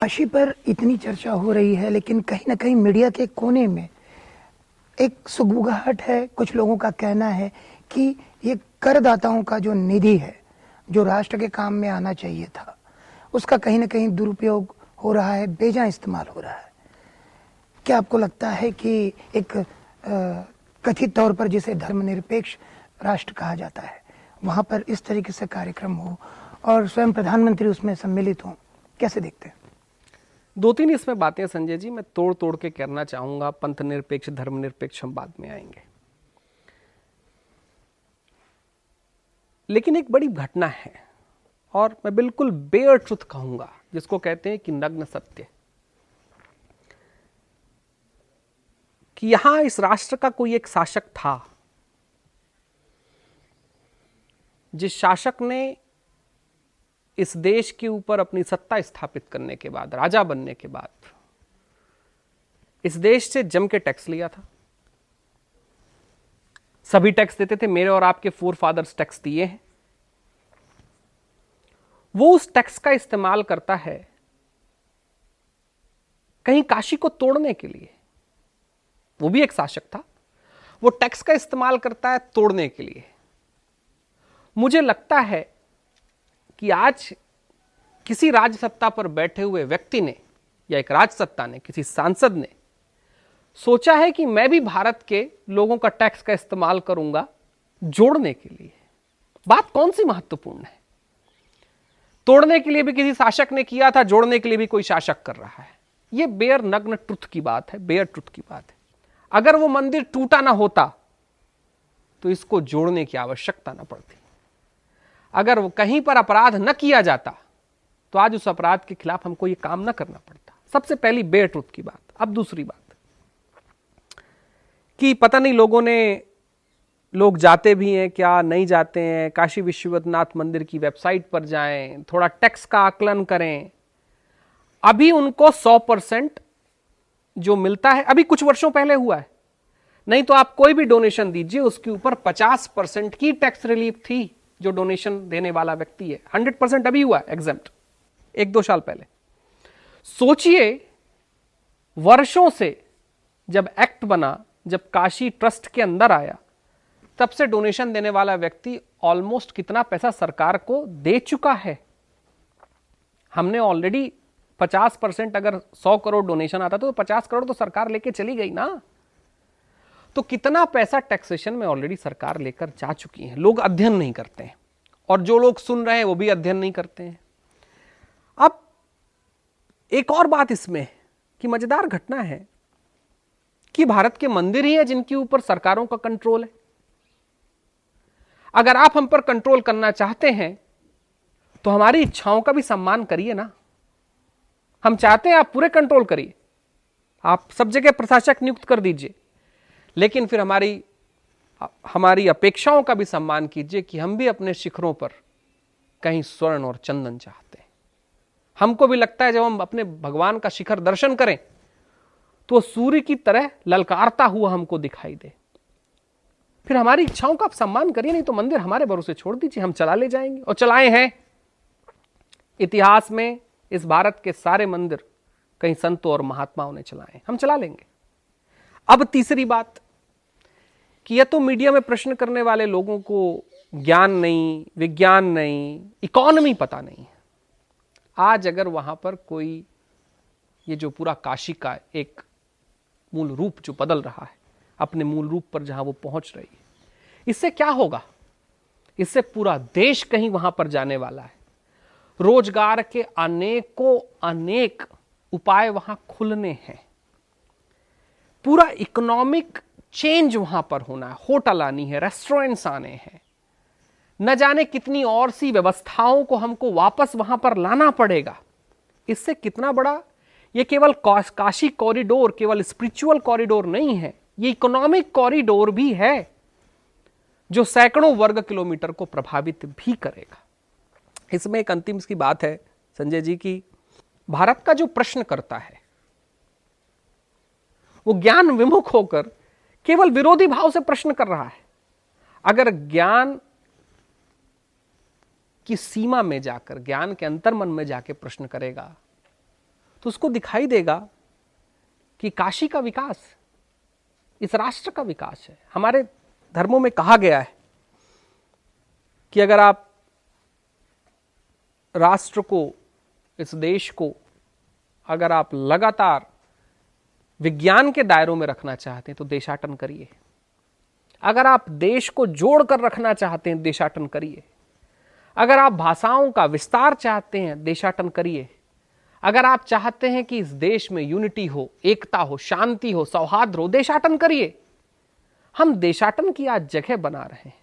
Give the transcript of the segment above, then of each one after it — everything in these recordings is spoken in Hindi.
काशी पर इतनी चर्चा हो रही है, लेकिन कहीं ना कहीं मीडिया के कोने में एक सुगबुगाहट है। कुछ लोगों का कहना है कि ये करदाताओं का जो निधि है, जो राष्ट्र के काम में आना चाहिए था, उसका कहीं ना कहीं दुरुपयोग हो रहा है, बेजा इस्तेमाल हो रहा है। क्या आपको लगता है कि एक कथित तौर पर जिसे धर्मनिरपेक्ष राष्ट्र कहा जाता है, वहां पर इस तरीके से कार्यक्रम हो और स्वयं प्रधानमंत्री उसमें सम्मिलित हों, कैसे देखते हैं? दो तीन इसमें बातें संजय जी मैं तोड़ तोड़ के करना चाहूंगा। पंथ निरपेक्ष धर्मनिरपेक्ष हम बाद में आएंगे, लेकिन एक बड़ी घटना है और मैं बिल्कुल बेयर ट्रुथ कहूंगा, जिसको कहते हैं कि नग्न सत्य, कि यहां इस राष्ट्र का कोई एक शासक था, जिस शासक ने इस देश के ऊपर अपनी सत्ता स्थापित करने के बाद, राजा बनने के बाद, इस देश से जम के टैक्स लिया था। सभी टैक्स देते थे, मेरे और आपके फोर फादर्स टैक्स दिए हैं। वो उस टैक्स का इस्तेमाल करता है कहीं काशी को तोड़ने के लिए। वो भी एक शासक था, वो टैक्स का इस्तेमाल करता है तोड़ने के लिए। मुझे लगता है कि आज किसी राज्य सत्ता पर बैठे हुए व्यक्ति ने या एक राज्य सत्ता ने, किसी सांसद ने सोचा है कि मैं भी भारत के लोगों का टैक्स का इस्तेमाल करूंगा जोड़ने के लिए। बात कौन सी महत्वपूर्ण है? तोड़ने के लिए भी किसी शासक ने किया था, जोड़ने के लिए भी कोई शासक कर रहा है। यह बेयर नग्न ट्रुथ की बात है, बेयर ट्रुथ की बात है। अगर वो मंदिर टूटा ना होता तो इसको जोड़ने की आवश्यकता ना पड़ती। अगर वो कहीं पर अपराध न किया जाता तो आज उस अपराध के खिलाफ हमको ये काम न करना पड़ता। सबसे पहली बेयर ट्रुथ की बात। अब दूसरी बात कि पता नहीं लोग जाते भी हैं क्या, नहीं जाते हैं। काशी विश्वनाथ मंदिर की वेबसाइट पर जाएं, थोड़ा टैक्स का आकलन करें। अभी उनको 100% जो मिलता है, अभी कुछ वर्षों पहले हुआ है, नहीं तो आप कोई भी डोनेशन दीजिए उसके ऊपर 50% की टैक्स रिलीफ थी जो डोनेशन देने वाला व्यक्ति है। 100% अभी हुआ एग्जेम्प्ट, 1-2 साल पहले। सोचिए, वर्षों से जब एक्ट बना, जब काशी ट्रस्ट के अंदर आया, तब से डोनेशन देने वाला व्यक्ति ऑलमोस्ट कितना पैसा सरकार को दे चुका है। हमने ऑलरेडी 50%, अगर 100 करोड़ डोनेशन आता तो 50 करोड़ तो सरकार लेके चली गई ना। तो कितना पैसा टैक्सेशन में ऑलरेडी सरकार लेकर जा चुकी है। लोग अध्ययन नहीं करते हैं, और जो लोग सुन रहे हैं वो भी अध्ययन नहीं करते हैं। अब एक और बात इसमें कि मजेदार घटना है कि भारत के मंदिर ही है जिनके ऊपर सरकारों का कंट्रोल है। अगर आप हम पर कंट्रोल करना चाहते हैं तो हमारी इच्छाओं का भी सम्मान करिए ना। हम चाहते हैं आप पूरे कंट्रोल करिए, आप सब जगह प्रशासक नियुक्त कर दीजिए, लेकिन फिर हमारी अपेक्षाओं का भी सम्मान कीजिए कि हम भी अपने शिखरों पर कहीं स्वर्ण और चंदन चाहते हैं। हमको भी लगता है जब हम अपने भगवान का शिखर दर्शन करें तो सूर्य की तरह ललकारता हुआ हमको दिखाई दे। फिर हमारी इच्छाओं का आप सम्मान करिए, नहीं तो मंदिर हमारे भरोसे छोड़ दीजिए, हम चला ले जाएंगे। और चलाए हैं। इतिहास में इस भारत के सारे मंदिर कहीं संतों और महात्माओं ने चलाए, हम चला लेंगे। अब तीसरी बात कि यह तो मीडिया में प्रश्न करने वाले लोगों को ज्ञान नहीं, विज्ञान नहीं, इकोनॉमी पता नहीं है। आज अगर वहां पर कोई, ये जो पूरा काशी का एक मूल रूप जो बदल रहा है, अपने मूल रूप पर जहां वो पहुंच रही है, इससे क्या होगा? इससे पूरा देश कहीं वहां पर जाने वाला है। रोजगार के अनेक उपाय वहां खुलने हैं। पूरा इकोनॉमिक चेंज वहां पर होना है। होटल आनी है, रेस्टोरेंट्स आने हैं, न जाने कितनी और सी व्यवस्थाओं को हमको वापस वहां पर लाना पड़ेगा। इससे कितना बड़ा, ये केवल काशी कॉरिडोर केवल स्पिरिचुअल कॉरिडोर नहीं है, ये इकोनॉमिक कॉरिडोर भी है जो सैकड़ों वर्ग किलोमीटर को प्रभावित भी करेगा। इसमें एक अंतिम की बात है संजय जी की भारत का जो प्रश्न करता है वो ज्ञान विमुख होकर केवल विरोधी भाव से प्रश्न कर रहा है। अगर ज्ञान की सीमा में जाकर, ज्ञान के अंतर्मन में जाके प्रश्न करेगा तो उसको दिखाई देगा कि काशी का विकास इस राष्ट्र का विकास है। हमारे धर्मों में कहा गया है कि अगर आप राष्ट्र को, इस देश को अगर आप लगातार विज्ञान के दायरों में रखना चाहते हैं तो देशाटन करिए। अगर आप देश को जोड़कर रखना चाहते हैं, देशाटन करिए। अगर आप भाषाओं का विस्तार चाहते हैं, देशाटन करिए। अगर आप चाहते हैं कि इस देश में यूनिटी हो, एकता हो, शांति हो, सौहार्द हो, देशाटन करिए। हम देशाटन की आज जगह बना रहे हैं।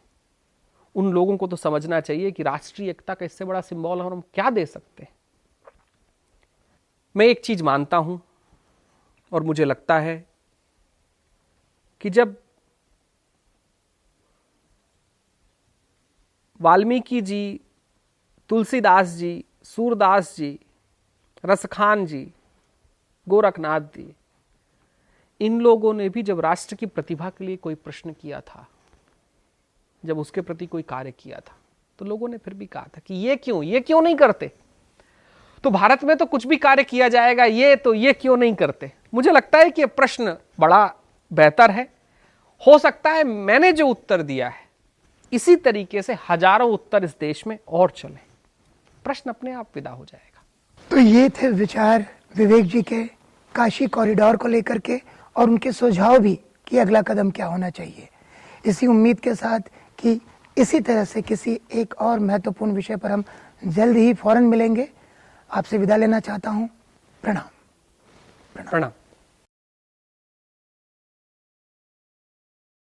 उन लोगों को तो समझना चाहिए कि राष्ट्रीय एकता का इससे बड़ा सिंबल है और हम क्या दे सकते हैं। मैं एक चीज मानता हूं और मुझे लगता है कि जब वाल्मीकि जी, तुलसीदास जी, सूरदास जी, रसखान जी, गोरखनाथ जी, इन लोगों ने भी जब राष्ट्र की प्रतिभा के लिए कोई प्रश्न किया था, जब उसके प्रति कोई कार्य किया था, तो लोगों ने फिर भी कहा था कि ये क्यों नहीं करते। तो भारत में तो कुछ भी कार्य किया जाएगा, ये क्यों नहीं करते। मुझे लगता है कि ये प्रश्न बड़ा बेहतर है। हो सकता है मैंने जो उत्तर दिया है इसी तरीके से हजारों उत्तर इस देश में और चले, प्रश्न अपने आप विदा हो जाएगा। तो ये थे विचार विवेक जी के काशी कॉरिडोर को लेकर के, और उनके सुझाव भी कि अगला कदम क्या होना चाहिए। इसी उम्मीद के साथ कि इसी तरह से किसी एक और महत्वपूर्ण विषय पर हम जल्द ही फौरन मिलेंगे। आपसे विदा लेना चाहता हूं। प्रणाम। प्रणाम।